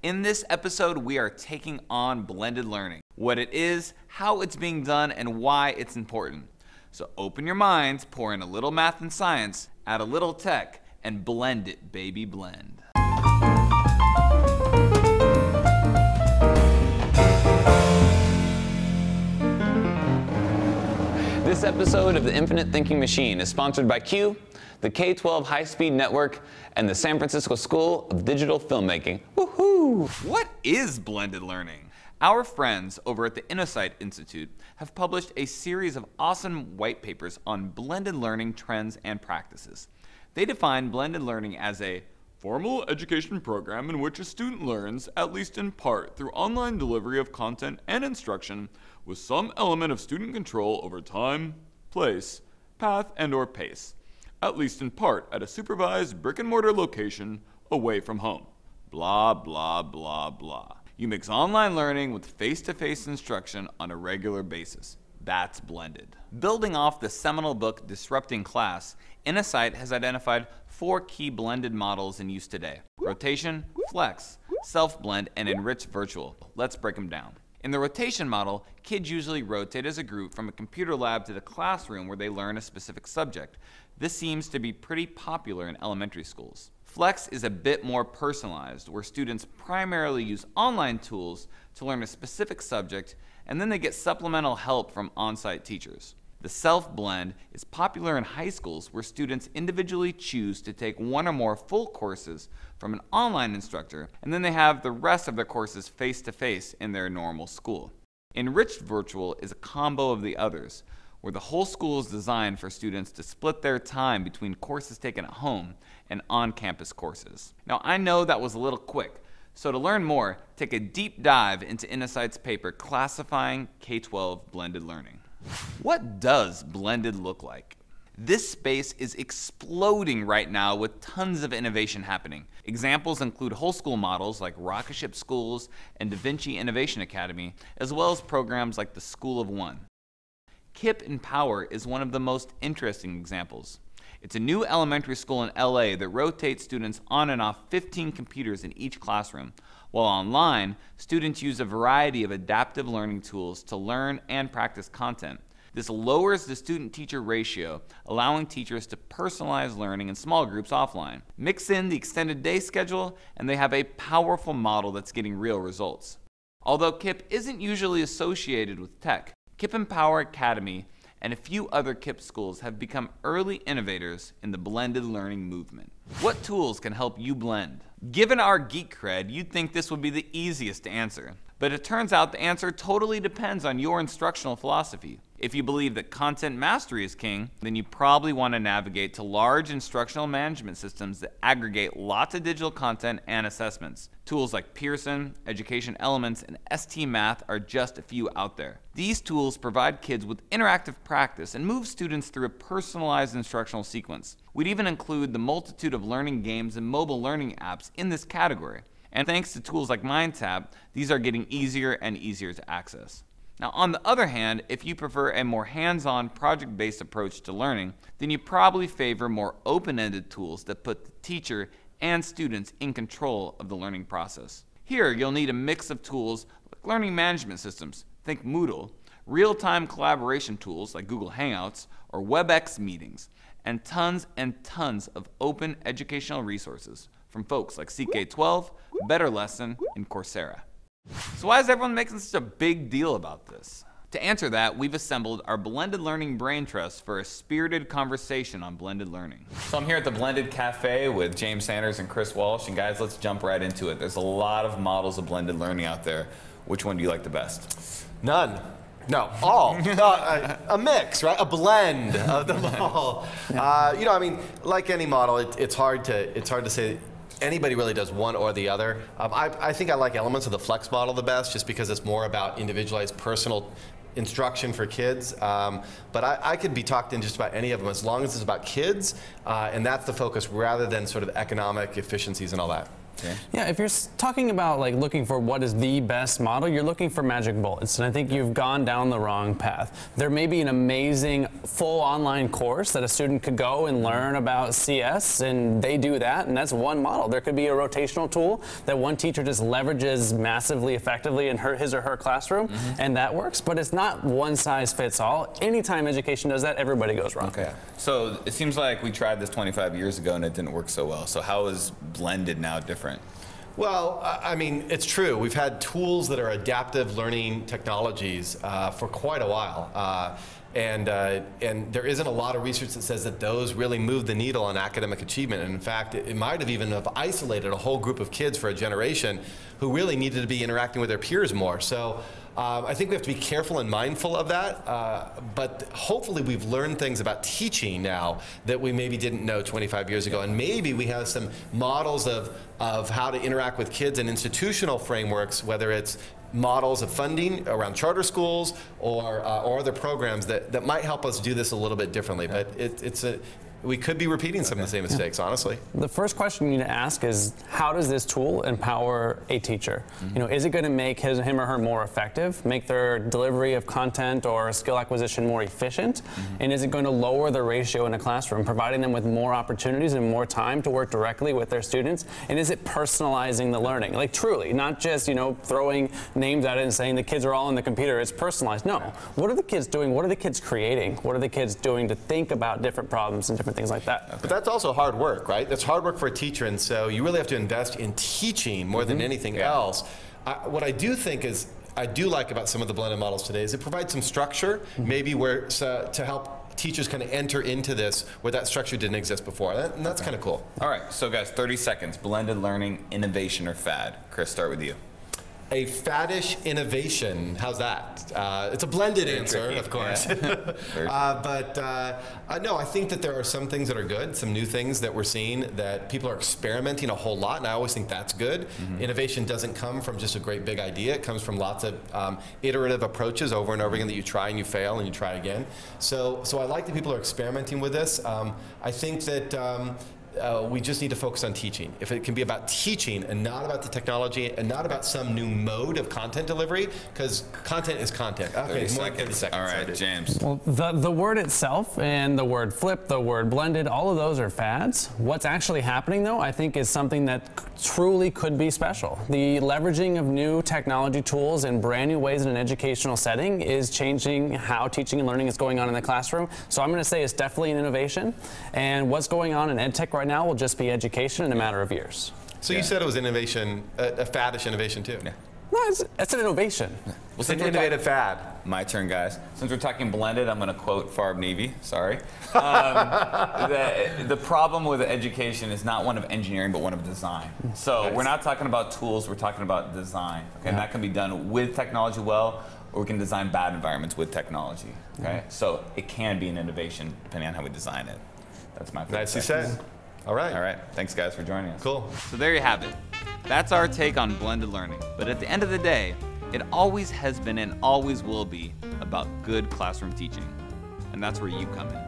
In this episode, we are taking on blended learning, what it is, how it's being done, and why it's important. So open your minds, pour in a little math and science, add a little tech, and blend it, baby, blend. This episode of the Infinite Thinking Machine is sponsored by Q, the K-12 High-Speed Network, and the San Francisco School of Digital Filmmaking. Woohoo! What is blended learning? Our friends over at the Innosight Institute have published a series of awesome white papers on blended learning trends and practices. They define blended learning as a formal education program in which a student learns, at least in part, through online delivery of content and instruction with some element of student control over time, place, path, and/or pace, at least in part at a supervised brick-and-mortar location away from home. Blah, blah, blah, blah. You mix online learning with face-to-face instruction on a regular basis. That's blended. Building off the seminal book Disrupting Class, Innosight has identified 4 key blended models in use today: rotation, flex, self-blend, and enriched virtual. Let's break them down. In the rotation model, kids usually rotate as a group from a computer lab to the classroom where they learn a specific subject. This seems to be pretty popular in elementary schools. Flex is a bit more personalized, where students primarily use online tools to learn a specific subject, and then they get supplemental help from on-site teachers. The self-blend is popular in high schools, where students individually choose to take one or more full courses from an online instructor, and then they have the rest of their courses face-to-face in their normal school. Enriched virtual is a combo of the others, where the whole school is designed for students to split their time between courses taken at home and on-campus courses. Now, I know that was a little quick, so to learn more, take a deep dive into Innosight's paper classifying K-12 blended learning. What does blended look like? This space is exploding right now with tons of innovation happening. Examples include whole school models like Rocket Ship Schools and Da Vinci Innovation Academy, as well as programs like the School of One. KIPP Empower is one of the most interesting examples. It's a new elementary school in LA that rotates students on and off 15 computers in each classroom. While online, students use a variety of adaptive learning tools to learn and practice content. This lowers the student-teacher ratio, allowing teachers to personalize learning in small groups offline. Mix in the extended day schedule, and they have a powerful model that's getting real results. Although KIPP isn't usually associated with tech, KIPP Empower Academy and a few other KIPP schools have become early innovators in the blended learning movement. What tools can help you blend? Given our geek cred, you'd think this would be the easiest to answer. But it turns out the answer totally depends on your instructional philosophy. If you believe that content mastery is king, then you probably want to navigate to large instructional management systems that aggregate lots of digital content and assessments. Tools like Pearson, Education Elements, and ST Math are just a few out there. These tools provide kids with interactive practice and move students through a personalized instructional sequence. We'd even include the multitude of learning games and mobile learning apps in this category. And thanks to tools like MindTap, these are getting easier and easier to access. Now, on the other hand, if you prefer a more hands-on, project-based approach to learning, then you probably favor more open-ended tools that put the teacher and students in control of the learning process. Here, you'll need a mix of tools like learning management systems, think Moodle, real-time collaboration tools like Google Hangouts or WebEx meetings, and tons of open educational resources from folks like CK12, Better Lesson, and Coursera. So why is everyone making such a big deal about this? To answer that, we've assembled our Blended Learning Brain Trust for a spirited conversation on blended learning. So I'm here at the Blended Cafe with James Sanders and Chris Walsh, and guys, let's jump right into it. There's a lot of models of blended learning out there. Which one do you like the best? None. No, all. A mix, right? A blend of them all. You know, I mean, like any model, it's hard to say anybody really does one or the other. I think I like elements of the flex model the best, just because it's more about individualized personal instruction for kids. But I could be talked in just about any of them as long as it's about kids, and that's the focus rather than sort of economic efficiencies and all that. Yeah, if you're talking about like looking for what is the best model, you're looking for magic bullets, and I think you've gone down the wrong path. There may be an amazing full online course that a student could go and learn about CS, and they do that, and that's one model. There could be a rotational tool that one teacher just leverages massively effectively in his or her classroom, and that works, but it's not one size fits all. Anytime education does that, everybody goes wrong. Okay. So it seems like we tried this 25 years ago and it didn't work so well. So how is blended now different? Well, I mean, it's true. We've had tools that are adaptive learning technologies for quite a while. And there isn't a lot of research that says that those really move the needle on academic achievement. And in fact, it might have even isolated a whole group of kids for a generation who really needed to be interacting with their peers more. So I think we have to be careful and mindful of that. But hopefully we've learned things about teaching now that we maybe didn't know 25 years ago. And maybe we have some models of how to interact with kids in institutional frameworks, whether it's models of funding around charter schools or other programs that might help us do this a little bit differently. But we could be repeating some of the same mistakes, honestly. The first question you need to ask is, how does this tool empower a teacher? You know, is it going to make him or her more effective, make their delivery of content or skill acquisition more efficient? And is it going to lower the ratio in a classroom, providing them with more opportunities and more time to work directly with their students? And is it personalizing the learning? Like truly, not just, you know, throwing names at it and saying the kids are all on the computer, it's personalized. No. What are the kids doing? What are the kids creating? What are the kids doing to think about different problems and different things like that? But that's also hard work, right? That's hard work for a teacher, and so you really have to invest in teaching more than anything else. What I do think is, I do like about some of the blended models today is it provides some structure, maybe where to help teachers kind of enter into this where that structure didn't exist before, and that's kind of cool. All right, so guys, 30 seconds. Blended learning, innovation, or fad? Chris, start with you. A faddish innovation. How's that? It's a blended answer, of course. No, I think that there are some things that are good, some new things that we're seeing that people are experimenting a whole lot, and I always think that's good. Innovation doesn't come from just a great big idea. It comes from lots of iterative approaches over and over again that you try and you fail and you try again. So I like that people are experimenting with this. I think that we just need to focus on teaching. If it can be about teaching and not about the technology and not about some new mode of content delivery, because content is content. Okay, more than 30 seconds. All right, James. Well, the word itself and the word flip, the word blended, all of those are fads. What's actually happening, though, I think is something that truly could be special. The leveraging of new technology tools in brand new ways in an educational setting is changing how teaching and learning is going on in the classroom. So I'm going to say it's definitely an innovation. And what's going on in EdTech right now will just be education in a matter of years. So you said it was innovation, a faddish innovation too. No, it's an innovation. Well, It's an innovative fad. My turn, guys. Since we're talking blended, I'm going to quote Farb Navy. Sorry. The problem with education is not one of engineering, but one of design. So we're not talking about tools. We're talking about design. Okay, and that can be done with technology well, or we can design bad environments with technology. Okay, so it can be an innovation depending on how we design it. That's my favorite. Nicely said. All right. All right. Thanks, guys, for joining us. Cool. So there you have it. That's our take on blended learning. But at the end of the day, it always has been and always will be about good classroom teaching. And that's where you come in.